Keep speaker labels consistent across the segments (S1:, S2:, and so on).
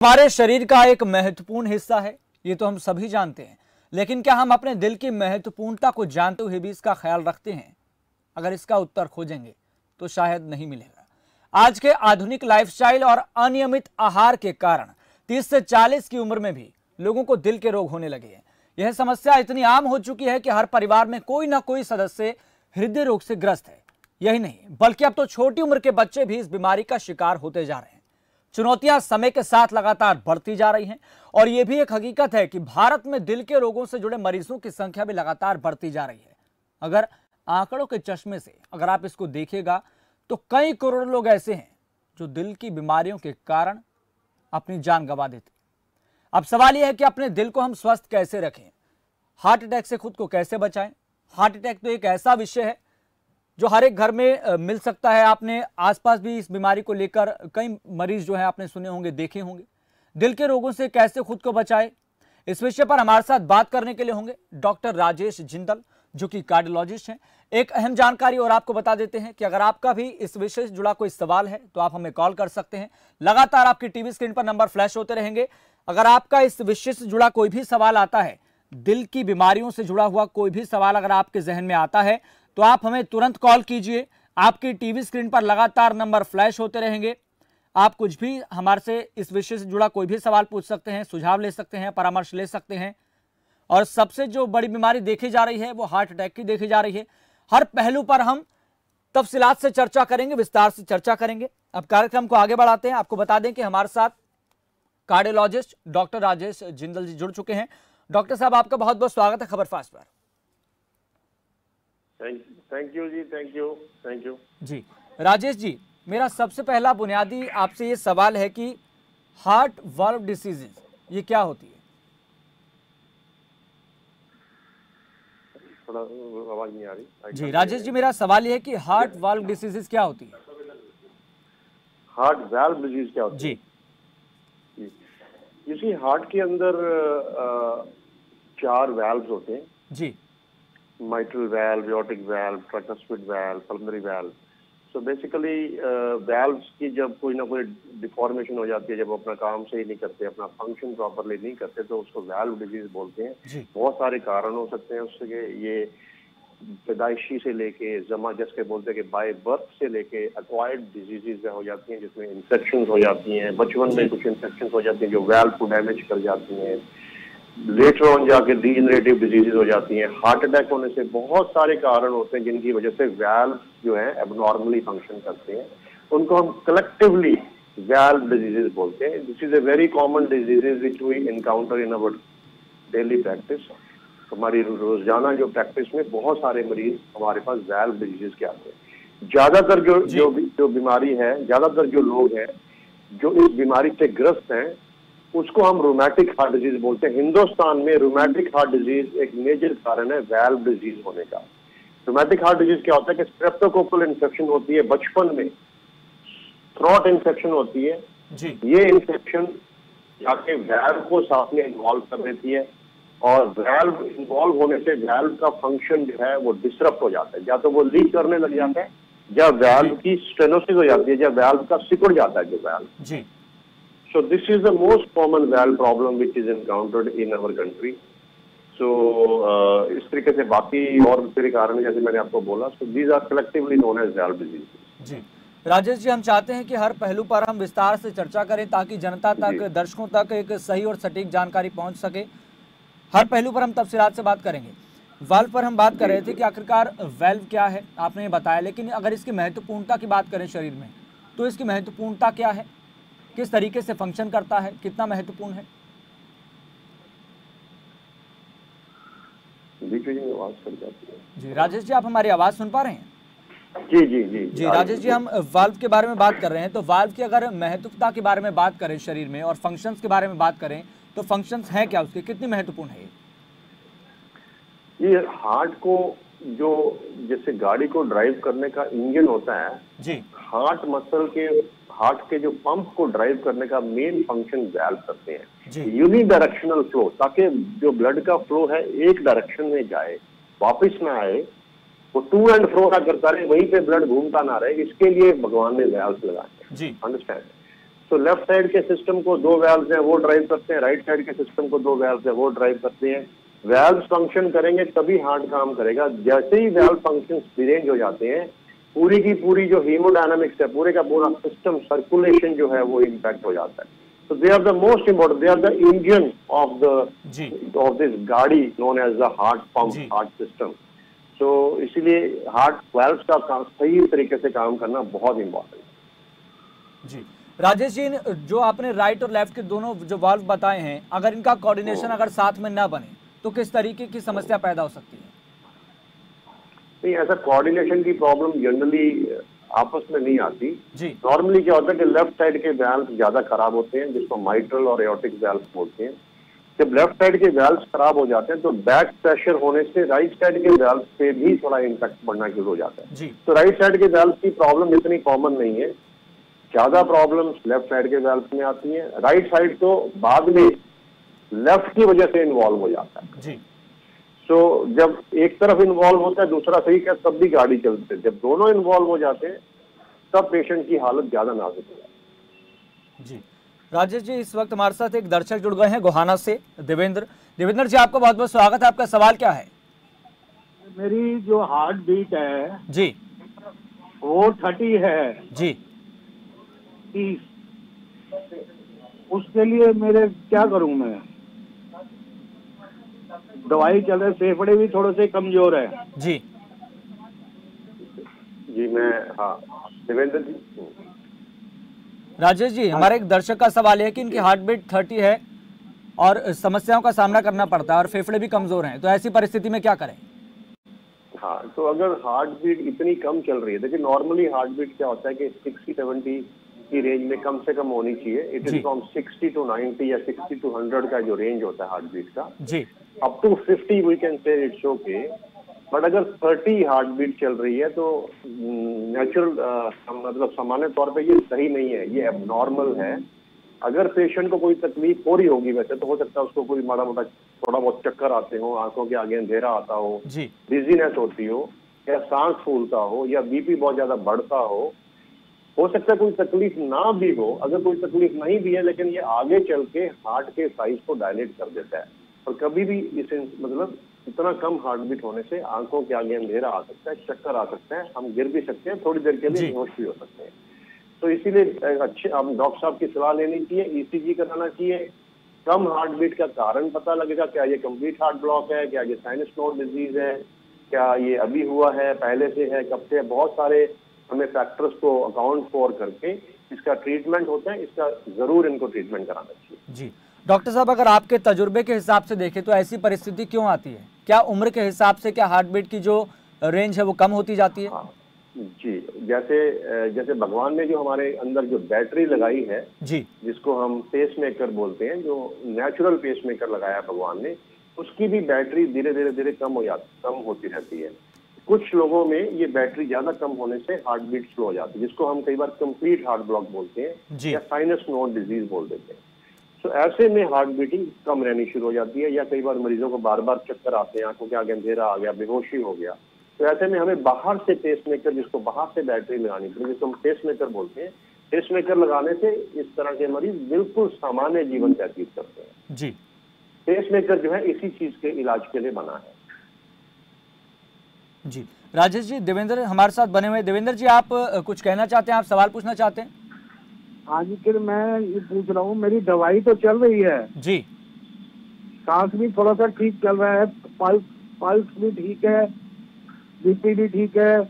S1: हमारे शरीर का एक महत्वपूर्ण हिस्सा है, ये तो हम सभी जानते हैं, लेकिन क्या हम अपने दिल की महत्वपूर्णता को जानते हुए भी इसका ख्याल रखते हैं? अगर इसका उत्तर खोजेंगे तो शायद नहीं मिलेगा। आज के आधुनिक लाइफस्टाइल और अनियमित आहार के कारण 30 से 40 की उम्र में भी लोगों को दिल के रोग होने लगे हैं। यह समस्या इतनी आम हो चुकी है कि हर परिवार में कोई ना कोई सदस्य हृदय रोग से ग्रस्त है। यही नहीं, बल्कि अब तो छोटी उम्र के बच्चे भी इस बीमारी का शिकार होते जा रहे हैं। चुनौतियां समय के साथ लगातार बढ़ती जा रही हैं और यह भी एक हकीकत है कि भारत में दिल के रोगों से जुड़े मरीजों की संख्या भी लगातार बढ़ती जा रही है। अगर आंकड़ों के चश्मे से अगर आप इसको देखिएगा तो कई करोड़ लोग ऐसे हैं जो दिल की बीमारियों के कारण अपनी जान गंवा देते। अब सवाल यह है कि अपने दिल को हम स्वस्थ कैसे रखें, हार्ट अटैक से खुद को कैसे बचाएं। हार्ट अटैक तो एक ऐसा विषय है जो हर एक घर में मिल सकता है। आपने आसपास भी इस बीमारी को लेकर कई मरीज जो है आपने सुने होंगे, देखे होंगे। दिल के रोगों से कैसे खुद को बचाए, इस विषय पर हमारे साथ बात करने के लिए होंगे डॉक्टर राजेश जिंदल, जो कि कार्डियोलॉजिस्ट हैं। एक अहम जानकारी और आपको बता देते हैं कि अगर आपका भी इस विषय से जुड़ा कोई सवाल है तो आप हमें कॉल कर सकते हैं। लगातार आपकी टीवी स्क्रीन पर नंबर फ्लैश होते रहेंगे। अगर आपका इस विषय से जुड़ा कोई भी सवाल आता है, दिल की बीमारियों से जुड़ा हुआ कोई भी सवाल अगर आपके जहन में आता है तो आप हमें तुरंत कॉल कीजिए। आपकी टीवी स्क्रीन पर लगातार नंबर फ्लैश होते रहेंगे। आप कुछ भी हमारे से इस विषय से जुड़ा कोई भी सवाल पूछ सकते हैं, सुझाव ले सकते हैं, परामर्श ले सकते हैं। और सबसे जो बड़ी बीमारी देखी जा रही है वो हार्ट अटैक की देखी जा रही है। हर पहलू पर हम तफसीलात से चर्चा करेंगे, विस्तार से चर्चा करेंगे। अब कार्यक्रम को आगे बढ़ाते हैं। आपको बता दें कि हमारे साथ कार्डियोलॉजिस्ट डॉक्टर राजेश जिंदल जी जुड़ चुके हैं। डॉक्टर साहब, आपका बहुत बहुत स्वागत है खबर फास्ट पर।
S2: थैंक यू जी, थैंक यू
S1: जी। राजेश जी, मेरा सबसे पहला बुनियादी आपसे ये सवाल है कि हार्ट वाल्व डिसीजेज ये क्या होती है?
S2: थोड़ा आवाज नहीं आ रही
S1: जी राजेश जी, मेरा सवाल ये है कि हार्ट वाल्व डिसीजेज क्या होती है?
S2: हार्ट वाल्व डिजीज क्या होती है?
S1: जी,
S2: इसी हार्ट के अंदर 4 वाल्व्स होते हैं
S1: जी।
S2: Mitral valve, aortic valve, tricuspid valve, pulmonary valve. So basically valves की जब कोई ना कोई डिफॉर्मेशन हो जाती है, जब अपना काम सही नहीं करते, अपना फंक्शन प्रॉपरली नहीं करते, तो उसको वाल्व डिजीज बोलते हैं। बहुत सारे कारण हो सकते हैं उसके। ये पैदाइशी से लेके जमा जिसके बोलते हैं कि बाय बर्थ से लेके एक्वायर्ड डिजीजेज हो जाती हैं, जिसमें इन्फेक्शन हो जाती हैं। बचपन में कुछ इन्फेक्शन हो जाती हैं जो वाल्व को डैमेज कर जाती हैं। लेटर ऑन जाके डीजनरेटिव डिजीजेज हो जाती हैं। हार्ट अटैक होने से बहुत सारे कारण होते हैं जिनकी वजह से वाल्व जो है एबनॉर्मली फंक्शन करते हैं। उनको हम कलेक्टिवली वाल्व डिजीजेज बोलते हैं। This is a very common diseases which we encounter in our daily practice. हमारी रोजाना जो प्रैक्टिस में बहुत सारे मरीज हमारे पास वाल्व डिजीजेज के आते हैं। ज्यादातर जो बीमारी है, ज्यादातर जो लोग हैं जो इस बीमारी से ग्रस्त हैं, उसको हम रोमैटिक हार्ट डिजीज बोलते हैं। हिंदुस्तान में रोमैटिक हार्ट डिजीज एक मेजर कारण है वाल्व डिजीज होने का। रोमैटिक हार्ट डिजीज क्या होता है कि स्ट्रेप्टोकोकल इन्फेक्शन होती है बचपन में, थ्रोट इन्फेक्शन होती है
S1: जी।
S2: ये इन्फेक्शन जाके वाल्व को साथ में इन्वॉल्व कर देती है और वाल्व इन्वॉल्व होने से वाल्व का फंक्शन जो है वो डिसरप्ट हो जाता है। या तो वो लीक करने लग जाता है, या वाल्व की स्टेनोसिस हो जाती है, या वाल्व का सिकुड़ जाता है जो वाल्व जी। So this is the most common valve problem which is encountered in our country. So इस तरीके से बाकी और दूसरे कारण जैसे मैंने आपको बोला, so these are collectively known as valve diseases.
S1: जी राजेश जी, हम चाहते हैं कि हर पहलू पर हम विस्तार से चर्चा करें ताकि जनता तक, दर्शकों तक एक सही और सटीक जानकारी पहुंच सके। हर पहलू पर हम तफसीलात से बात करेंगे। वाल्व पर हम बात कर रहे थे कि आखिरकार वाल्व क्या है, आपने ये बताया, लेकिन अगर इसकी महत्वपूर्णता की बात करें शरीर में, तो इसकी महत्वपूर्णता क्या है, किस तरीके से फंक्शन करता है, कितना महत्वपूर्ण है?
S2: आवाज कर जाती है
S1: जी राजेश जी, आप हमारी आवाज सुन पा रहे हैं?
S2: जी जी जी
S1: जी राजेश जी, हम वाल्व के बारे में बात कर रहे हैं। तो वाल्व की अगर महत्वता के बारे में बात करें शरीर में और फंक्शंस के बारे में बात करें, तो फंक्शंस हैं क्या उसके, कितनी महत्वपूर्ण है
S2: ये? हार्ट को जो जैसे गाड़ी को ड्राइव करने का इंजन होता है
S1: जी,
S2: हार्ट के जो पंप को ड्राइव करने का मेन फंक्शन वाल्व करते हैं। यूनिडायरेक्शनल फ्लो, ताकि जो ब्लड का फ्लो है एक डायरेक्शन में जाए, वापस ना आए, वो टू एंड फ्रो ना करता रहे, वहीं पे ब्लड घूमता ना रहे, इसके लिए भगवान ने वाल्व लगाए हैं। अंडरस्टैंड? तो लेफ्ट साइड के सिस्टम को 2 वैल्व्स हैं वो ड्राइव करते हैं, राइट साइड के सिस्टम को 2 वैल्व्स हैं वो ड्राइव करते हैं। वैल्व्स फंक्शन करेंगे तभी हार्ट काम करेगा। जैसे ही वैल्व फंक्शंस डिरेंज हो जाते हैं, पूरी की पूरी जो हीमोडायनामिक्स है, पूरे का पूरा सिस्टम सर्कुलेशन जो है वो इम्पैक्ट हो जाता है। So they are the most important. They are the engine of this गाड़ी known as the heart pump, heart system. So इसीलिए हार्ट वाल्व्स का सही तरीके से काम करना बहुत इम्पोर्टेंट है।
S1: जी राजेश जी, जो आपने राइट और लेफ्ट के दोनों जो वाल्व बताए हैं, अगर इनका कोऑर्डिनेशन अगर साथ में ना बने तो किस तरीके की समस्या पैदा हो सकती है?
S2: नहीं, ऐसा कोऑर्डिनेशन की प्रॉब्लम जनरली आपस में नहीं आती। नॉर्मली क्या होता है कि लेफ्ट साइड के वैल्व ज्यादा खराब होते हैं, जिसको माइट्रल और एओर्टिक वैल्व बोलते हैं। जब लेफ्ट साइड के वैल्व खराब हो जाते हैं तो बैक प्रेशर होने से राइट साइड के वैल्व पे भी थोड़ा इम्पैक्ट बढ़ना शुरू हो जाता है। तो राइट साइड के वैल्व की प्रॉब्लम इतनी कॉमन नहीं है, ज्यादा प्रॉब्लम लेफ्ट साइड के वैल्व में आती है। राइट साइड तो बाद में लेफ्ट की वजह से इन्वॉल्व हो जाता है। तो जब एक तरफ इन्वॉल्व होता है, दूसरा सही क्या, तब भी गाड़ी चलती है। जब दोनों इन्वॉल्व हो जाते हैं तब पेशेंट की हालत ज्यादा नाजुक हो जाती है।
S1: जी राजेश जी, इस वक्त हमारे साथ एक दर्शक जुड़ गए हैं गोहाना से, देवेंद्र जी, आपका बहुत बहुत स्वागत है। आपका सवाल क्या है?
S3: मेरी जो हार्ट बीट है
S1: जी
S3: वो 30 है
S1: जी,
S3: 30, उसके लिए मेरे क्या करूं मैं? दवाई चल रही, फेफड़े भी थोड़े से कमजोर है।
S1: जी
S2: मैं देवेंद्र जी।
S1: राजेश जी, हमारे एक दर्शक का सवाल है कि इनकी हार्ट बीट 30 है और समस्याओं का सामना करना पड़ता है और फेफड़े भी कमजोर हैं, तो ऐसी परिस्थिति में क्या करें?
S2: हाँ, तो अगर हार्ट बीट इतनी कम चल रही है, देखिए नॉर्मली हार्ट बीट क्या होता है कि 60-70 की रेंज में कम से कम होनी चाहिए। इट इज फ्रॉम 60 to 90 या 60 to 100 का जो रेंज होता है हार्ट बीट का, up to 50 we can say it's okay. But अगर 30 हार्ट बीट चल रही है तो नेचुरल मतलब सामान्य तौर पे ये सही नहीं है, ये एबनॉर्मल है। अगर पेशेंट को कोई तकलीफ हो रही होगी वैसे तो हो सकता है उसको कोई माड़ा मोटा थोड़ा बहुत चक्कर आते हो, आंखों के आगे अंधेरा आता हो, डिजीनेस होती हो, या सांस फूलता हो, या बीपी बहुत ज्यादा बढ़ता हो सकता है कोई तकलीफ ना भी हो। अगर कोई तकलीफ नहीं भी है लेकिन ये आगे चल के हार्ट के साइज को डायलेट कर देता है, और कभी भी इसे मतलब इतना कम हार्ट बीट होने से आंखों के आगे अंधेरा आ सकता है, चक्कर आ सकता है, हम गिर भी सकते हैं, थोड़ी देर के लिए बेहोश भी हो सकते हैं। तो इसीलिए अच्छे आप डॉक्टर साहब की सलाह लेनी चाहिए, ईसीजी कराना चाहिए। कम हार्ट बीट का कारण पता लगेगा, क्या ये कंप्लीट हार्ट ब्लॉक है, क्या ये साइनस नोड डिजीज है, क्या ये अभी हुआ है, पहले से है, कब से है। बहुत सारे हमें फैक्टर्स को अकाउंट फॉर करके इसका ट्रीटमेंट होता है, इसका जरूर इनको ट्रीटमेंट कराना चाहिए।
S1: जी डॉक्टर साहब, अगर आपके तजुर्बे के हिसाब से देखें तो ऐसी परिस्थिति क्यों आती है? क्या उम्र के हिसाब से क्या हार्ट बीट की जो रेंज है वो कम होती जाती है?
S2: जी, जैसे भगवान ने जो हमारे अंदर जो बैटरी लगाई है
S1: जी,
S2: जिसको हम पेस मेकर बोलते हैं, जो नेचुरल पेस मेकर लगाया भगवान ने, उसकी भी बैटरी धीरे धीरे कम होती रहती है। कुछ लोगों में ये बैटरी ज्यादा कम होने से हार्ट बीट स्लो हो जाती है, जिसको हम कई बार कंप्लीट हार्ट ब्लॉक बोलते हैं या साइनस नोड डिजीज बोल देते हैं। तो ऐसे में हार्ट बीटिंग कम रहनी शुरू हो जाती है, या कई बार मरीजों को बार बार चक्कर आते हैं, आंखों के आगे अंधेरा आ गया, बेहोशी हो गया। तो ऐसे में हमें बाहर से पेस मेकर, जिसको बाहर से बैटरी लगानी पड़ेगी, जिसको हम पेस मेकर बोलते हैं, पेस मेकर लगाने से इस तरह के मरीज बिल्कुल सामान्य जीवन व्यतीत करते हैं।
S1: जी,
S2: पेस मेकर जो है इसी चीज के इलाज के लिए बना है।
S1: जी राजेश जी, देवेंद्र हमारे साथ बने हुए। देवेंद्र जी, आप कुछ कहना चाहते हैं, आप सवाल पूछना चाहते हैं?
S3: हाँ जी, फिर मैं ये पूछ रहा हूँ, मेरी दवाई तो चल रही है
S1: जी,
S3: सांस भी थोड़ा सा ठीक चल रहा है, पल्स भी ठीक है, बीपी भी ठीक है,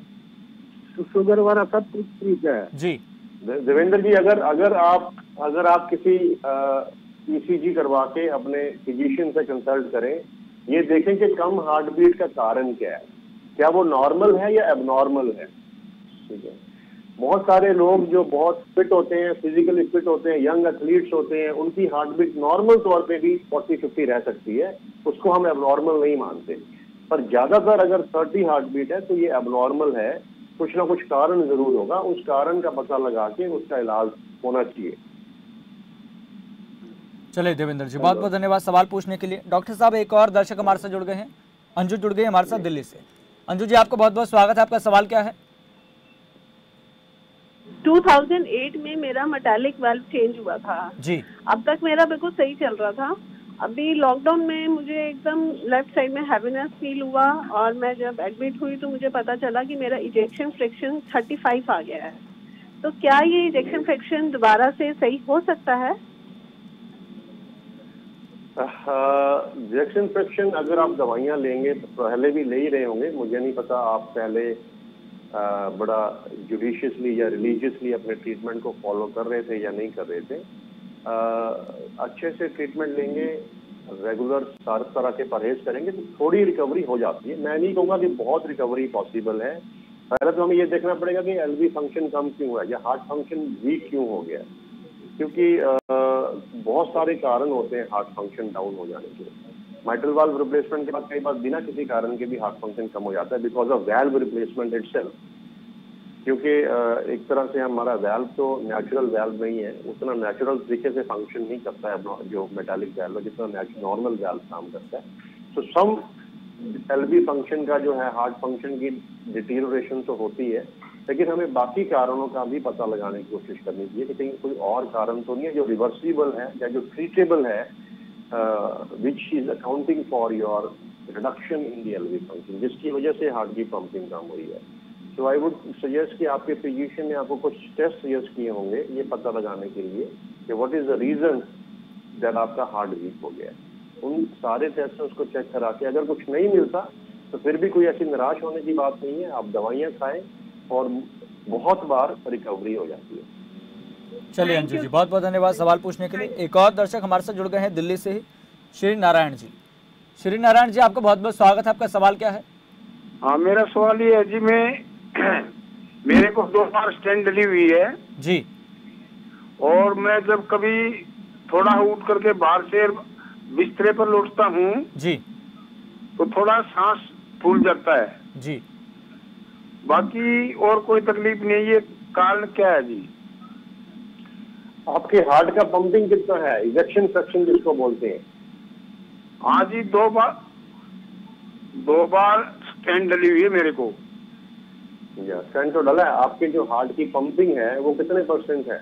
S3: शुगर वगैरह सब कुछ ठीक है।
S1: जी
S2: देवेंद्र जी, अगर आप किसी ईसीजी करवा के अपने फिजिशियन से कंसल्ट करें, ये देखें कि कम हार्ट बीट का कारण क्या है, क्या वो नॉर्मल है या एबनॉर्मल है। ठीक है, बहुत सारे लोग जो बहुत फिट होते हैं, फिजिकली फिट होते हैं, यंग एथलीट्स होते हैं, उनकी हार्ट बीट नॉर्मल तौर पे भी 40-50 रह सकती है, उसको हम एबनॉर्मल नहीं मानते। पर ज्यादातर अगर 30 हार्ट बीट है तो ये एबनॉर्मल है, कुछ ना कुछ कारण जरूर होगा, उस कारण का पता लगा के उसका इलाज होना चाहिए।
S1: चलिए देवेंद्र जी, बहुत बहुत धन्यवाद सवाल पूछने के लिए। डॉक्टर साहब, एक और दर्शक हमारे साथ जुड़ गए हैं, अंजू जुड़ गई हमारे साथ दिल्ली से। अंजू जी, आपका बहुत बहुत स्वागत है, आपका सवाल क्या है?
S4: 2 2008 में मेरा मेटालिक वाल्व चेंज हुआ था
S1: जी।
S4: अब तक मेरा बिल्कुल सही चल रहा था। अभी लॉकडाउन में मुझे एकदम लेफ्ट साइड में हैवीनेस फील हुआ और मैं जब एडमिट हुई तो मुझे पता चला कि मेरा इजेक्शन फ्रैक्शन 35 आ गया है। तो क्या ये इजेक्शन फ्रैक्शन दोबारा से सही हो सकता है?
S2: इजेक्शन फ्रैक्शन अगर आप दवाइयाँ लेंगे तो पहले भी ले ही रहे होंगे, मुझे नहीं पता आप पहले बड़ा जुडिशियसली या रिलीजियसली अपने ट्रीटमेंट को फॉलो कर रहे थे या नहीं कर रहे थे। अच्छे से ट्रीटमेंट लेंगे, रेगुलर सारे तरह के परहेज करेंगे तो थोड़ी रिकवरी हो जाती है। मैं नहीं कहूँगा कि बहुत रिकवरी पॉसिबल है। पहले तो हमें ये देखना पड़ेगा कि एलवी फंक्शन कम क्यों हुआ है या हार्ट फंक्शन वीक क्यों हो गया, क्योंकि बहुत सारे कारण होते हैं हार्ट फंक्शन डाउन हो जाने के। माइट्रल वाल्व रिप्लेसमेंट के बाद कई बार बिना किसी कारण के भी हार्ट फंक्शन कम हो जाता है because of valve replacement itself, क्योंकि एक तरह से हमारा वैल्व तो नेचुरल वैल्व नहीं है, उतना नेचुरल तरीके से फंक्शन नहीं करता है जो मेटालिक वैल्व है जितना नॉर्मल वैल्व काम करता है। तो सम एलवी फंक्शन का जो है हार्ट फंक्शन की डिटीरियोरेशन तो होती है, लेकिन हमें बाकी कारणों का भी पता लगाने की कोशिश करनी चाहिए कि कहीं कोई और कारण तो नहीं है जो रिवर्सिबल है या जो ट्रीटेबल है, which is accounting for your reduction in the LV function, जिसकी वजह से हार्ट की पंपिंग कम हुई है। तो आई वुड सजेस्ट कि आपके फिजिशियन ने आपको कुछ टेस्ट सजेस्ट किए होंगे ये पता लगाने के लिए कि what is the reason that आपका हार्ट वीक हो गया। उन सारे टेस्ट से उसको चेक करा के अगर कुछ नहीं मिलता तो फिर भी कोई ऐसी निराश होने की बात नहीं है, आप दवाइयाँ खाएं और बहुत बार रिकवरी हो जाती है।
S1: चलिए अंजू जी, बहुत बहुत धन्यवाद सवाल पूछने के लिए। एक और दर्शक हमारे साथ जुड़ गए हैं दिल्ली से ही, श्री नारायण जी। श्री नारायण जी, आपका बहुत बहुत स्वागत है। आपका सवाल क्या है?
S5: हाँ, मेरा सवाल ये है जी, मेरे को 2 बार स्टेंट डली हुई है
S1: जी,
S5: और मैं जब कभी थोड़ा उठ करके बाहर से बिस्तरे पर लौटता हूँ
S1: जी,
S5: तो थोड़ा सांस फूल जाता है
S1: जी।
S5: बाकी और कोई तकलीफ नहीं। ये कारण क्या है जी?
S2: आपके हार्ट का पंपिंग कितना है, इजेक्शन फ्रैक्शन जिसको बोलते हैं?
S5: हाँ जी, 2 बार स्टेंट डली हुई है मेरे को।
S2: स्टेंट तो डला है। आपके जो हार्ट की पंपिंग है वो कितने % है?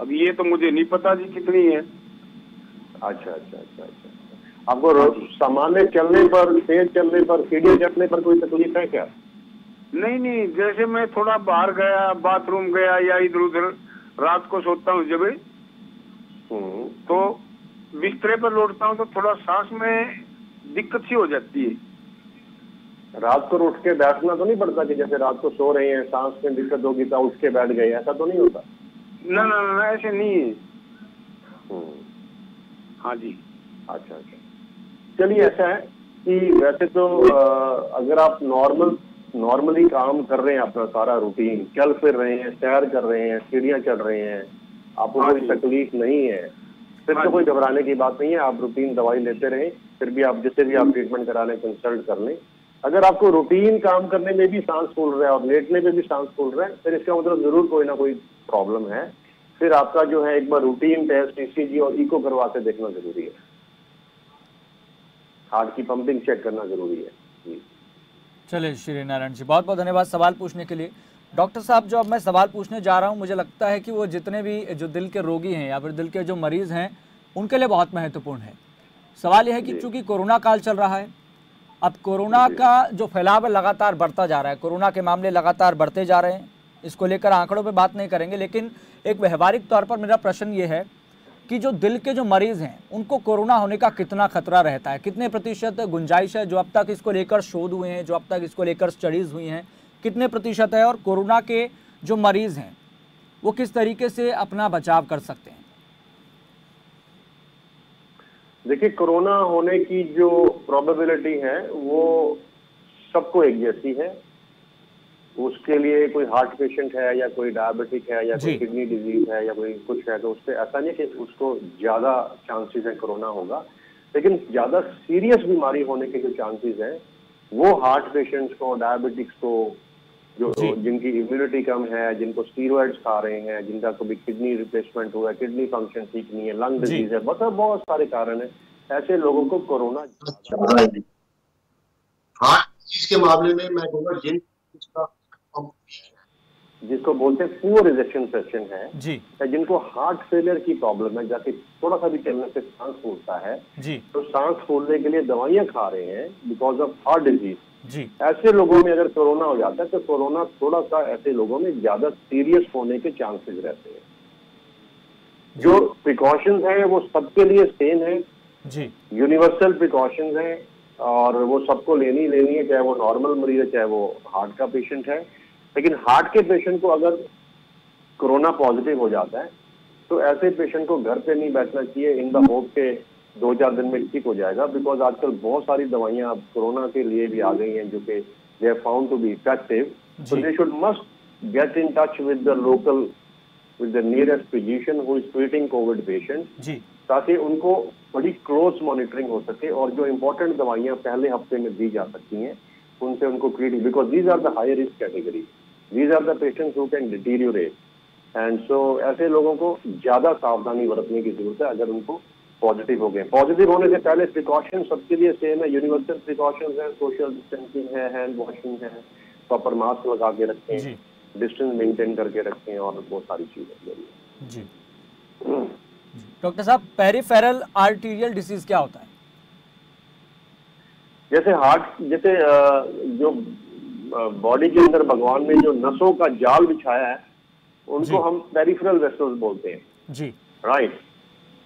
S5: अब ये तो मुझे नहीं पता जी कितनी है।
S2: अच्छा अच्छा अच्छा अच्छा। आपको सामान्य चलने पर, तेज चलने पर, सीढ़ी चढ़ने पर कोई तकलीफ है क्या?
S5: नहीं, जैसे मैं थोड़ा बाहर गया, बाथरूम गया या इधर उधर रात को सोता हूँ जब तो बिस्तरे पर लौटता हूँ तो थोड़ा सांस में दिक्कत सी हो जाती है।
S2: रात को उठ के बैठना तो नहीं पड़ता कि जैसे रात को सो रहे हैं सांस में दिक्कत होगी तो उठ के बैठ गए, ऐसा तो नहीं होता?
S5: ना ना ना, ऐसे नहीं है। हाँ जी।
S2: अच्छा अच्छा। चलिए, ऐसा है कि वैसे तो अगर आप नॉर्मली काम कर रहे हैं, अपना सारा रूटीन, चल फिर रहे हैं, सैर कर रहे हैं, सीढ़ियाँ चढ़ रहे हैं, आपको कोई तकलीफ नहीं है, फिर तो कोई घबराने की बात नहीं है। आप रूटीन दवाई लेते रहें, फिर भी आप जिससे भी आप ट्रीटमेंट कराने कंसल्ट कर लें। अगर आपको रूटीन काम करने में भी सांस फूल रहा है और लेटने में भी सांस फूल रहा है, फिर इसका मतलब जरूर कोई ना कोई प्रॉब्लम है। फिर आपका जो है एक बार रूटीन टेस्ट ईसीजी और इको करवा के देखना जरूरी है, हार्ट की पंपिंग चेक करना जरूरी है जी।
S1: चलिए श्री नारायण जी, बहुत बहुत धन्यवाद सवाल पूछने के लिए। डॉक्टर साहब, जो अब मैं सवाल पूछने जा रहा हूं, मुझे लगता है कि वो जितने भी जो दिल के रोगी हैं या फिर दिल के जो मरीज हैं उनके लिए बहुत महत्वपूर्ण है। सवाल यह है कि चूंकि कोरोना काल चल रहा है, अब कोरोना का जो फैलाव लगातार बढ़ता जा रहा है, कोरोना के मामले लगातार बढ़ते जा रहे हैं। इसको लेकर आंकड़ों पे बात नहीं करेंगे, लेकिन एक व्यवहारिक तौर पर मेरा प्रश्न ये है कि जो दिल के जो मरीज हैं उनको कोरोना होने का कितना खतरा रहता है, कितने प्रतिशत गुंजाइश है, जो अब तक इसको लेकर शोध हुए हैं, जो अब तक इसको लेकर स्टडीज हुई हैं, कितने प्रतिशत है, और कोरोना के जो मरीज हैं वो किस तरीके से अपना बचाव कर सकते हैं?
S2: देखिए, कोरोना होने की जो प्रोबेबिलिटी है वो सबको एक जैसी है। उसके लिए कोई हार्ट पेशेंट है या कोई डायबिटिक है या कोई किडनी डिजीज है या कोई कुछ है तो उससे ऐसा नहीं कि उसको ज्यादा चांसेस है कोरोना होगा, लेकिन ज्यादा सीरियस बीमारी होने के जो चांसेस हैं वो हार्ट पेशेंट्स को, डायबिटिक्स को, जो जिनकी इम्यूनिटी कम है, जिनको स्टीरॉइड्स खा रहे हैं, जिनका कभी किडनी रिप्लेसमेंट हुआ है, किडनी फंक्शन ठीक नहीं है, लंग डिजीज है, बहुत सारे कारण है, ऐसे लोगों को कोरोना।
S6: हार्ट डिजीज के मामले में मैं कहूँगा जिन
S2: जिसको बोलते हैं पुअर इजेक्शन फ्रैक्शन है,
S1: जी
S2: या जिनको हार्ट फेलियर की प्रॉब्लम है, जाके थोड़ा सा भी चलने से सांस फूलता है,
S1: जी
S2: तो सांस फूलने के लिए दवाइयां खा रहे हैं बिकॉज ऑफ हार्ट डिजीज,
S1: जी
S2: ऐसे लोगों में अगर कोरोना हो जाता है तो कोरोना थोड़ा सा ऐसे लोगों में ज्यादा सीरियस होने के चांसेस रहते हैं। जो प्रिकॉशंस हैं वो सबके लिए सेम है,
S1: जी
S2: यूनिवर्सल प्रिकॉशंस हैं, और वो सबको लेनी है, चाहे वो नॉर्मल मरीज है, चाहे वो हार्ट का पेशेंट है। लेकिन हार्ट के पेशेंट को अगर कोरोना पॉजिटिव हो जाता है तो ऐसे पेशेंट को घर पे नहीं बैठना चाहिए इन द होप के 2-4 दिन में ठीक हो जाएगा, बिकॉज आजकल बहुत सारी दवाइयां अब कोरोना के लिए भी आ गई हैं जो कि they are found to be effective. So they should must get in touch with the local, with the nearest physician who is treating COVID patient,
S1: जी
S2: ताकि उनको बड़ी क्लोज मॉनिटरिंग हो सके और जो इंपॉर्टेंट दवाइयां पहले हफ्ते में दी जा सकती हैं उनसे उनको treat, because these are the high risk category, these are the patients who can deteriorate, and so ऐसे लोगों को ज्यादा सावधानी बरतने की जरूरत है अगर उनको पॉजिटिव हो गए। पॉजिटिव होने से पहले प्रिकॉशन सबके लिए सेम है, यूनिवर्सल प्रिकॉशंस है, सोशल डिस्टेंसिंग है, हैंड वॉशिंग है, प्रॉपर मास्क लगा के रखें,
S1: जी
S2: डिस्टेंस मेंटेन करके रखें, और बहुत सारी चीजें।
S1: जी डॉक्टर साहब, पेरिफेरल आर्टीरियल डिसीज क्या होता है?
S2: जैसे हार्ट, जैसे जो बॉडी के अंदर भगवान ने जो नसों का जाल बिछाया है उनको हम पेरिफेरल वेसल्स बोलते हैं,
S1: जी
S2: राइट।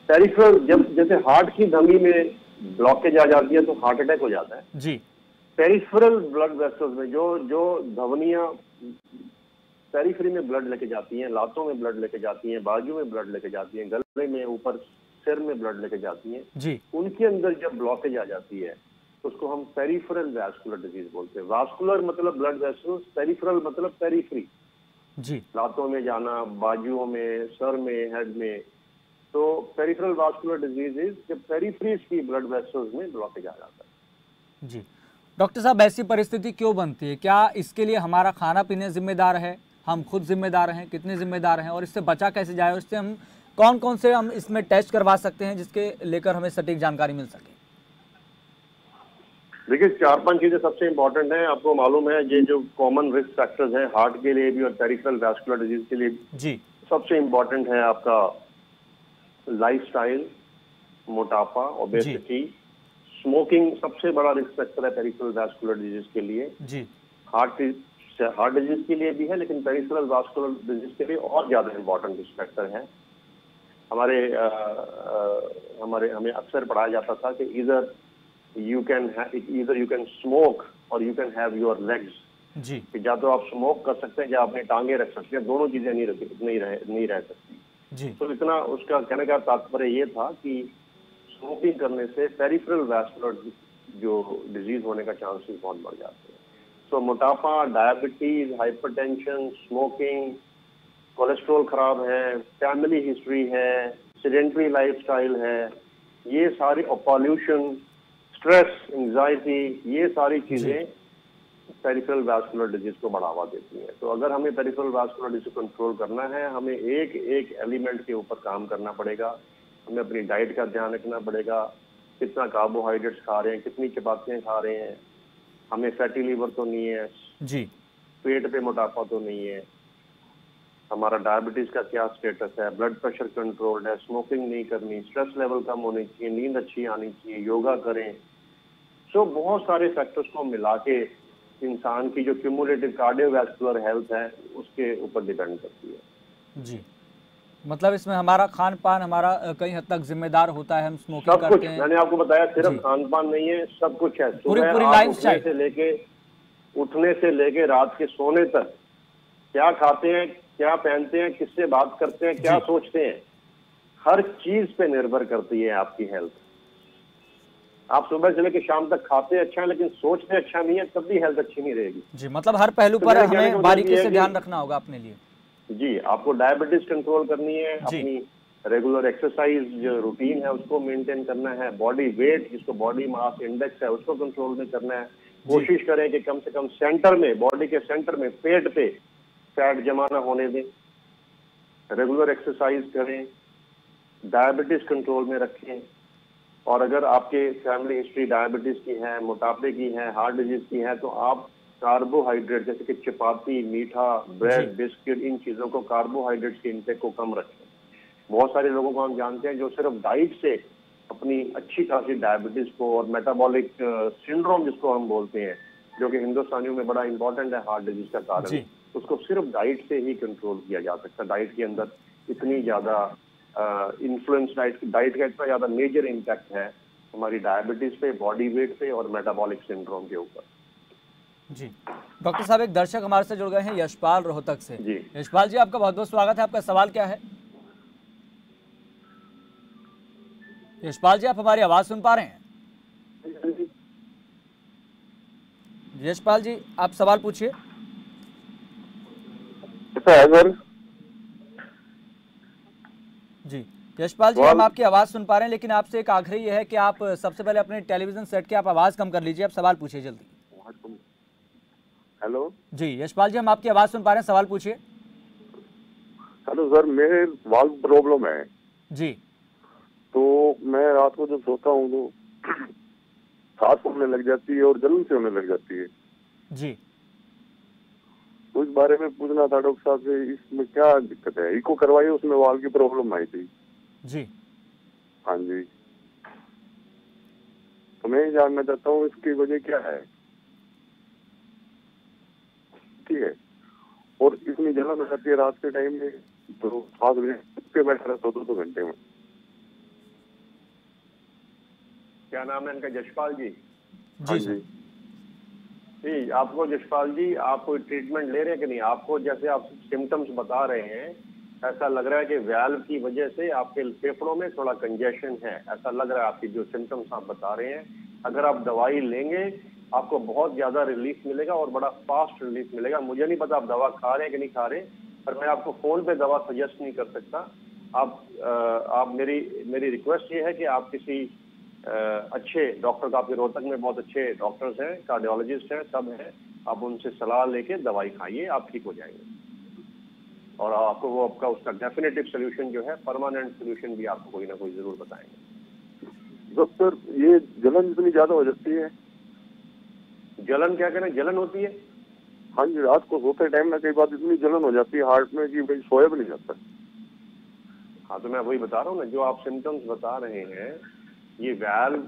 S2: पेरिफेरल, जब जैसे हार्ट की धमनी में ब्लॉकेज आ जाती है तो हार्ट अटैक हो जाता है।
S1: जी
S2: पेरिफेरल ब्लड वेसल्स में जो धमनियां पेरिफेरी में ब्लड लेके जाती हैं, लातों में ब्लड लेके जाती हैं, बाजू में ब्लड लेके जाती हैं, गले में, ऊपर सिर में ब्लड लेके जाती हैं,
S1: जी
S2: उनके अंदर जब ब्लॉकेज आ जाती है तो उसको हम पेरिफेरल वैस्कुलर डिजीज बोलते हैं। वास्कुलर मतलब ब्लड वेसल्स, पेरिफेरल मतलब पेरिफेरी,
S1: जी
S2: लातों में जाना, बाजुओं में, सर में, हेड में। तो पेरिफेरल वास्कुलर डिजीज इज जब पेरिफेरीज की ब्लड वेसल्स में ब्लॉकेज आ जाता है।
S1: जी डॉक्टर साहब, ऐसी परिस्थिति क्यों बनती है? क्या इसके लिए हमारा खाना पीने जिम्मेदार है, हम खुद जिम्मेदार हैं, कितने जिम्मेदार हैं, और इससे बचा कैसे जाए, और इससे हम कौन से हम इसमें टेस्ट करवा सकते हैं जिसके लेकर हमें सटीक जानकारी मिल सके?
S2: देखिए, 4-5 चीजें सबसे इंपॉर्टेंट हैं। आपको मालूम है ये जो कॉमन रिस्क फैक्टर्स हैं हार्ट के लिए भी और पेरिफेरल वैस्कुलर डिजीज के लिए,
S1: जी
S2: सबसे इंपॉर्टेंट है आपका लाइफस्टाइल, मोटापा, ओबेसिटी, स्मोकिंग सबसे बड़ा रिस्क फैक्टर है पेरिफेरल वैस्कुलर डिजीज के लिए।
S1: जी
S2: हार्ट डिजीज के लिए भी है, लेकिन पेरिफेरल वास्कुलर डिजीज के लिए और ज्यादा इंपॉर्टेंट रिस्क फैक्टर है। हमें अक्सर पढ़ाया जाता था कि इधर यू कैन स्मोक और you can have your legs,
S1: जी
S2: कि या तो आप स्मोक कर सकते हैं या अपनी टांगे रख सकते हैं, दोनों चीजें नहीं रह सकती।
S1: जी
S2: तो इतना उसका कहने का तात्पर्य ये था कि स्मोकिंग करने से पेरिफेरल वैस्कुलर जो डिजीज होने का चांसेस बहुत बढ़ जाते हैं। सो मोटापा, डायबिटीज, हाइपरटेंशन, स्मोकिंग, कोलेस्ट्रॉल खराब है, फैमिली हिस्ट्री है, सेडेंटरी लाइफस्टाइल है, ये सारी, पॉल्यूशन, स्ट्रेस, एंजाइटी, ये सारी चीजें पेरिफेरल वैस्कुलर डिजीज को बढ़ावा देती हैं। तो अगर हमें पेरिफेरल वैस्कुलर डिजीज को कंट्रोल करना है, हमें एक एक एलिमेंट के ऊपर काम करना पड़ेगा। हमें अपनी डाइट का ध्यान रखना पड़ेगा, कितना कार्बोहाइड्रेट्स खा रहे हैं, कितनी चपातियां खा रहे हैं, हमें फैटी लीवर तो नहीं है,
S1: जी
S2: पेट पे मोटापा तो नहीं है, हमारा डायबिटीज का क्या स्टेटस है, ब्लड प्रेशर कंट्रोल्ड है, स्मोकिंग नहीं करनी, स्ट्रेस लेवल कम होनी चाहिए, नींद अच्छी आनी चाहिए, योगा करें। सो बहुत सारे फैक्टर्स को मिला के इंसान की जो क्यूमुलेटिव कार्डियोवैस्कुलर हेल्थ है उसके ऊपर डिपेंड करती है।
S1: जी मतलब इसमें हमारा खान पान हमारा कई हद तक जिम्मेदार होता है। हम स्मोकिंग
S2: सब कुछ
S1: करते हैं,
S2: मैंने आपको बताया, सिर्फ
S1: जी।
S2: खान पान नहीं है, सब कुछ है।
S1: पूरी
S2: सुबह
S1: पूरी
S2: आप
S1: लाइफस्टाइल
S2: उठने से लेके रात के सोने तक क्या खाते हैं, क्या पहनते हैं, किससे बात करते हैं, क्या सोचते हैं, हर चीज पे निर्भर करती है आपकी हेल्थ। आप सुबह से लेकर शाम तक खाते अच्छा है लेकिन सोचते अच्छा नहीं है, तब भी हेल्थ अच्छी नहीं रहेगी।
S1: जी मतलब हर पहलू पर हमें बारीकी से ध्यान रखना होगा अपने लिए।
S2: जी, आपको डायबिटीज कंट्रोल करनी है, अपनी रेगुलर एक्सरसाइज जो रूटीन है उसको मेंटेन करना है, बॉडी वेट जिसको बॉडी मास इंडेक्स है उसको कंट्रोल में करना है। कोशिश करें कि कम से कम सेंटर में, बॉडी के सेंटर में, पेट पे फैट जमा ना होने दें, रेगुलर एक्सरसाइज करें, डायबिटीज कंट्रोल में रखें। और अगर आपके फैमिली हिस्ट्री डायबिटीज की है, मोटापे की है, हार्ट डिजीज की है, तो आप कार्बोहाइड्रेट जैसे कि चपाती, मीठा, ब्रेड, बिस्किट, इन चीजों को कार्बोहाइड्रेट्स के इंटेक को कम रखें। बहुत सारे लोगों को हम जानते हैं जो सिर्फ डाइट से अपनी अच्छी खासी डायबिटीज को और मेटाबॉलिक सिंड्रोम जिसको हम बोलते हैं, जो कि हिंदुस्तानियों में बड़ा इंपॉर्टेंट है हार्ट डिजीज का कारण, उसको सिर्फ डाइट से ही कंट्रोल किया जा सकता है। डाइट के अंदर इतनी ज्यादा इन्फ्लुएंस डाइट का इतना ज्यादा मेजर इम्पैक्ट है हमारी डायबिटीज पे, बॉडी वेट पे और मेटाबॉलिक सिंड्रोम के ऊपर।
S1: जी डॉक्टर साहब, एक दर्शक हमारे से जुड़ गए हैं यशपाल रोहतक से।
S2: जी
S1: यशपाल जी, आपका बहुत बहुत स्वागत है। आपका सवाल क्या है? यशपाल जी, आप हमारी आवाज सुन पा रहे हैं? यशपाल जी, आप सवाल पूछिए।
S6: सर
S1: जी यशपाल जी, हम आपकी आवाज सुन पा रहे हैं, लेकिन आपसे एक आग्रह ये है कि आप सबसे पहले अपने टेलीविजन सेट की आप आवाज कम कर लीजिए। आप सवाल पूछिए जल्दी।
S6: हेलो
S1: जी यशपाल जी, हम आपकी आवाज सुन पा रहे हैं, सवाल पूछिए।
S6: हेलो सर, मेरे वाल्व प्रॉब्लम है
S1: जी।
S6: तो मैं रात को जब सोता हूँ तो सांस होने लग जाती है और जलन से होने लग जाती है
S1: जी।
S6: तो इस बारे में पूछना था डॉक्टर साहब से, इसमें क्या दिक्कत है? इको करवाई, उसमें वाल्व की प्रॉब्लम आई थी।
S1: जी
S6: हाँ जी, तो मैं ये जानना चाहता हूँ इसकी वजह क्या है। ठीक है, और इतनी जलन हो जाती है रात के टाइम में, तो 7 बजे पे बैठा रहता हूँ 2 घंटे में।
S2: क्या नाम है इनका? यशपाल जी।
S6: हाँ
S1: जी
S2: जी, आपको यशपाल जी, आप कोई ट्रीटमेंट ले रहे हैं कि नहीं? आपको जैसे आप सिम्टम्स बता रहे हैं, ऐसा लग रहा है कि वैल्व की वजह से आपके फेफड़ों में थोड़ा कंजेशन है, ऐसा लग रहा है आपकी जो सिम्टम्स आप बता रहे हैं। अगर आप दवाई लेंगे आपको बहुत ज्यादा रिलीफ मिलेगा और बड़ा फास्ट रिलीफ मिलेगा। मुझे नहीं पता आप दवा खा रहे हैं कि नहीं खा रहे, पर मैं आपको फोन पे दवा सजेस्ट नहीं कर सकता। आप मेरी रिक्वेस्ट ये है कि आप किसी अच्छे डॉक्टर का, आपके रोहतक में बहुत अच्छे डॉक्टर्स हैं, कार्डियोलॉजिस्ट हैं, सब हैं, आप उनसे सलाह लेके दवाई खाइए, आप ठीक हो जाएंगे। और आपको वो आपका उसका डेफिनेटिव सोल्यूशन जो है, परमानेंट सोल्यूशन भी आपको कोई ना कोई जरूर बताएंगे।
S6: डॉक्टर, ये जलन इतनी ज्यादा हो जाती है?
S2: जलन क्या करें, जलन होती है?
S6: हाँ जी, रात को सोते टाइम ना कई बार इतनी जलन हो जाती है हार्ट में कि भाई सोया भी नहीं जाता।
S2: हाँ, तो मैं वही बता रहा हूँ ना, जो आप सिम्टम्स बता रहे हैं ये वैल्व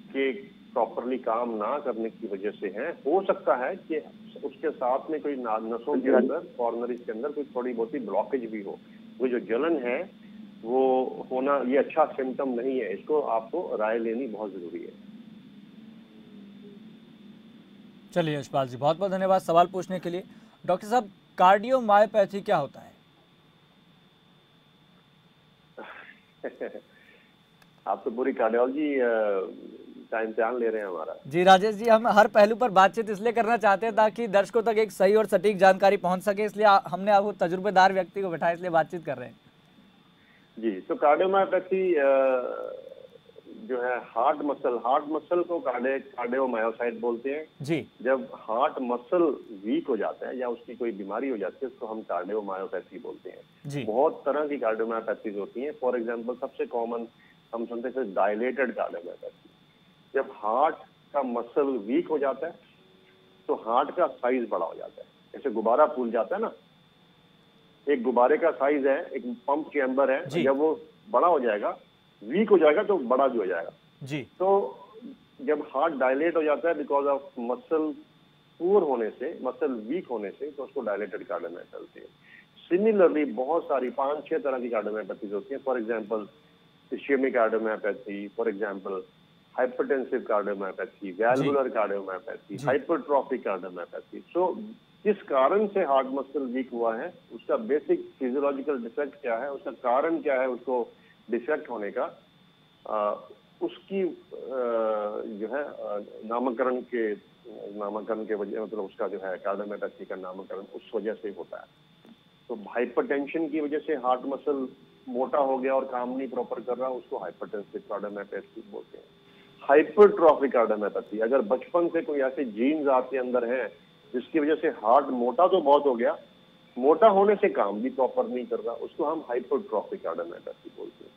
S2: के प्रॉपरली काम ना करने की वजह से है। हो सकता है कि उसके साथ में कोई नसों के अंदर, कॉर्नरीज के अंदर कोई थोड़ी बहुत ब्लॉकेज भी हो। वो जो जलन है वो होना, ये अच्छा सिम्टम नहीं है, इसको आपको राय लेनी बहुत जरूरी है।
S1: चलिए यशपाल जी, बहुत बहुत धन्यवाद सवाल पूछने के लिए। डॉक्टर साहब, कार्डियोमायोपैथी क्या होता है?
S2: आप तो पूरी कार्डियोलॉजी का इम्तिहान ले रहे हैं हमारा।
S1: जी राजेश जी, हम हर पहलू पर बातचीत इसलिए करना चाहते हैं ताकि दर्शकों तक एक सही और सटीक जानकारी पहुंच सके, इसलिए हमने आपको तजुर्बेदार व्यक्ति को बैठाया, इसलिए बातचीत कर रहे हैं।
S2: जी, तो कार्डियोमायोपैथी जो है हार्ट मसल को कार्डियोमायोसाइट बोलते हैं।
S1: जी।
S2: जब हार्ट मसल वीक हो जाता है या उसकी कोई बीमारी हो जाती है, उसको हम कार्डियोमायोपैथी बोलते हैं।
S1: जी।
S2: बहुत तरह की कार्डियोमायोपैथीज होती हैं। फॉर एग्जांपल सबसे कॉमन हम सुनते हैं डायलेटेड कार्डियोमायोपैथी। जब हार्ट का मसल वीक हो जाता है तो हार्ट का साइज बड़ा हो जाता है, जैसे गुब्बारा फूल जाता है ना, एक गुब्बारे का साइज है, एक पंप चैम्बर है, जब वो बड़ा हो जाएगा, वीक हो जाएगा तो बड़ा भी हो जाएगा।
S1: जी।
S2: तो जब हार्ट डायलेट हो जाता है बिकॉज ऑफ मसल पुअर होने से, मसल वीक होने से, तो उसको डायलेटेड कार्डियोमायोपैथी बोलते हैं। सिमिलरली बहुत सारी 5-6 तरह की कार्डियोमायोपैथीज होती हैं। For example ischaemic cardiomyopathy, for example hypertensive cardiomyopathy, valvular cardiomyopathy, hypertrophic cardiomyopathy. So जिस कारण से हार्ट मसल वीक हुआ है उसका बेसिक फिजियोलॉजिकल डिफेक्ट क्या है, उसका कारण क्या है, उसको डिफेक्ट होने का, उसकी जो है नामकरण के वजह, मतलब उसका जो है कार्डियोमायोपैथी का नामकरण उस वजह से होता है। तो हाइपरटेंशन की वजह से हार्ट मसल मोटा हो गया और काम नहीं प्रॉपर कर रहा, उसको हाइपरटेंसिव कार्डियोमायोपैथी बोलते हैं। हाइपरट्रॉफिक कार्डियोमायोपैथी, अगर बचपन से कोई ऐसे जीन्स आपके अंदर हैं जिसकी वजह से हार्ट मोटा तो बहुत हो गया, मोटा होने से काम भी प्रॉपर नहीं कर रहा, उसको हम हाइपरट्रॉफिक कार्डियोमायोपैथी बोलते हैं।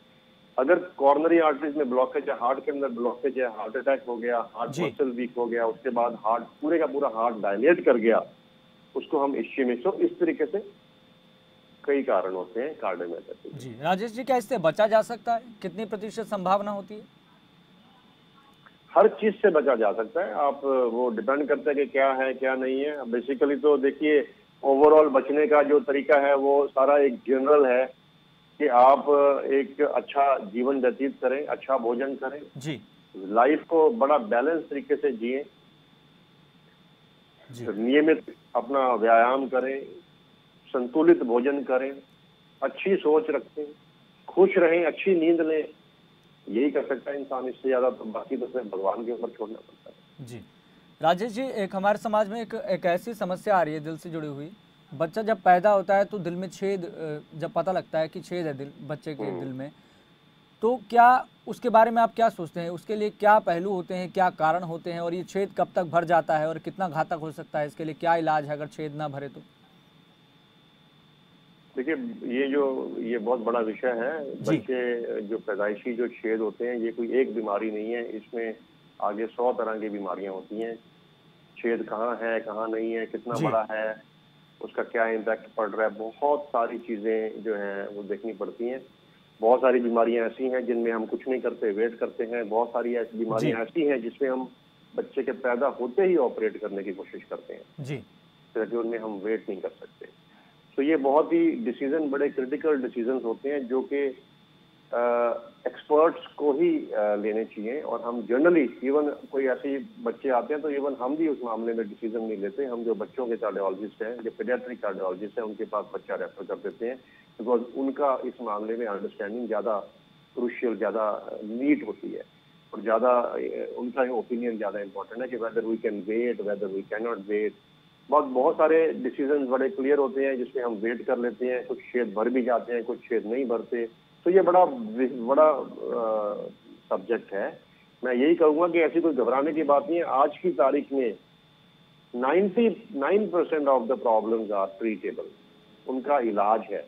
S2: अगर कॉर्नरी आर्टरीज में ब्लॉकेज है, हार्ट के अंदर ब्लॉकेज है, हार्ट अटैक हो गया, हार्ट मसल वीक हो गया, उसके बाद हार्ट पूरे का पूरा हार्ट डायलेट कर गया, उसको हम इश्चेमिक। तो इस तरीके से कई कारण होते हैं कार्डियोमायोपैथी।
S1: जी राजेश जी, क्या इससे बचा जा सकता है? कितनी प्रतिशत संभावना होती है?
S2: हर चीज से बचा जा सकता है। आप वो डिपेंड करता है कि क्या है क्या नहीं है। बेसिकली तो देखिए, ओवरऑल बचने का जो तरीका है वो सारा एक जनरल है कि आप एक अच्छा जीवन व्यतीत करें, अच्छा भोजन करें
S1: जी,
S2: लाइफ को बड़ा बैलेंस तरीके से जिए, नियमित अपना व्यायाम करें, संतुलित भोजन करें, अच्छी सोच रखें, खुश रहें, अच्छी नींद लें। यही कर सकता है इंसान, इससे ज्यादा तो बाकी तो सिर्फ भगवान के ऊपर छोड़ना पड़ता है।
S1: जी राजेश जी, एक हमारे समाज में एक ऐसी समस्या आ रही है दिल से जुड़ी हुई। बच्चा जब पैदा होता है तो दिल में छेद, जब पता लगता है कि छेद है दिल बच्चे के दिल में, तो क्या उसके बारे में आप क्या सोचते हैं? उसके लिए क्या पहलू होते हैं, क्या कारण होते हैं, और ये छेद कब तक भर जाता है और कितना घातक हो सकता है? इसके लिए क्या इलाज है अगर छेद ना भरे तो?
S2: देखिए, ये बहुत बड़ा विषय है। बच्चे जो पैदाइशी जो छेद होते हैं, ये कोई एक बीमारी नहीं है, इसमें आगे 100 तरह की बीमारियां होती हैं। छेद कहाँ है, कहाँ नहीं है, कितना बड़ा है, उसका क्या इम्पैक्ट पड़ रहा है, बहुत सारी चीजें जो हैं वो देखनी पड़ती हैं। बहुत सारी बीमारियां ऐसी हैं जिनमें हम कुछ नहीं करते, वेट करते हैं। बहुत सारी ऐसी बीमारियां ऐसी हैं जिसमें हम बच्चे के पैदा होते ही ऑपरेट करने की कोशिश करते हैं
S1: जी,
S2: ताकि उनमें हम वेट नहीं कर सकते। तो ये बहुत ही डिसीजन, बड़े क्रिटिकल डिसीजन होते हैं जो कि एक्सपर्ट्स को ही लेने चाहिए। और हम जनरली इवन कोई ऐसे बच्चे आते हैं तो इवन हम भी उस मामले में डिसीजन नहीं लेते। हम जो बच्चों के कार्डियोलॉजिस्ट हैं, जो पीडियाट्रिक कार्डियोलॉजिस्ट हैं, उनके पास बच्चा रेफर कर देते हैं, बिकॉज उनका इस मामले में अंडरस्टैंडिंग ज़्यादा क्रूशियल, ज़्यादा नीट होती है और ज़्यादा उनका ओपिनियन ज़्यादा इंपॉर्टेंट है कि whether we can wait, whether we can not wait. बहुत सारे डिसीजन बड़े क्लियर होते हैं जिसमें हम वेट कर लेते हैं, कुछ छेद भर भी जाते हैं, कुछ छेद नहीं भरते। तो ये बड़ा सब्जेक्ट है। मैं यही कहूंगा कि ऐसी कोई घबराने की बात नहीं है। आज की तारीख में 99% of the problems are treatable, उनका इलाज है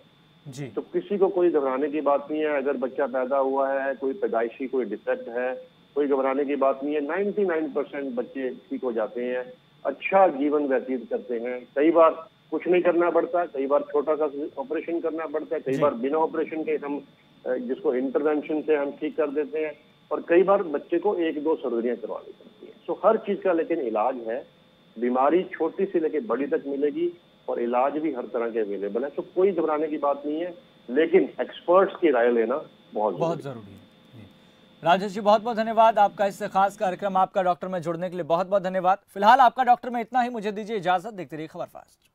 S1: जी।
S2: तो किसी को कोई घबराने की बात नहीं है। अगर बच्चा पैदा हुआ है, कोई पैदाइशी कोई डिफेक्ट है, कोई घबराने की बात नहीं है। 99% बच्चे ठीक हो जाते हैं, अच्छा जीवन व्यतीत करते हैं। कई बार कुछ नहीं करना पड़ता, कई बार छोटा सा ऑपरेशन करना पड़ता है, कई बार बिना ऑपरेशन के हम जिसको इंटरवेंशन से हम ठीक कर देते हैं, और कई बार बच्चे को 1-2 सर्जरियां करवानी पड़ती है। सो हर चीज का लेकिन इलाज है। बीमारी छोटी से लेकर बड़ी तक मिलेगी और इलाज भी हर तरह के अवेलेबल है। तो कोई घबराने की बात नहीं है, लेकिन एक्सपर्ट्स की राय लेना बहुत
S1: जरूरी है। राजेश जी, बहुत बहुत धन्यवाद। आपका इस खास कार्यक्रम आपका डॉक्टर में जुड़ने के लिए बहुत बहुत धन्यवाद। फिलहाल आपका डॉक्टर में इतना ही। मुझे दीजिए इजाजत। देखते रहिए खबर फास्ट।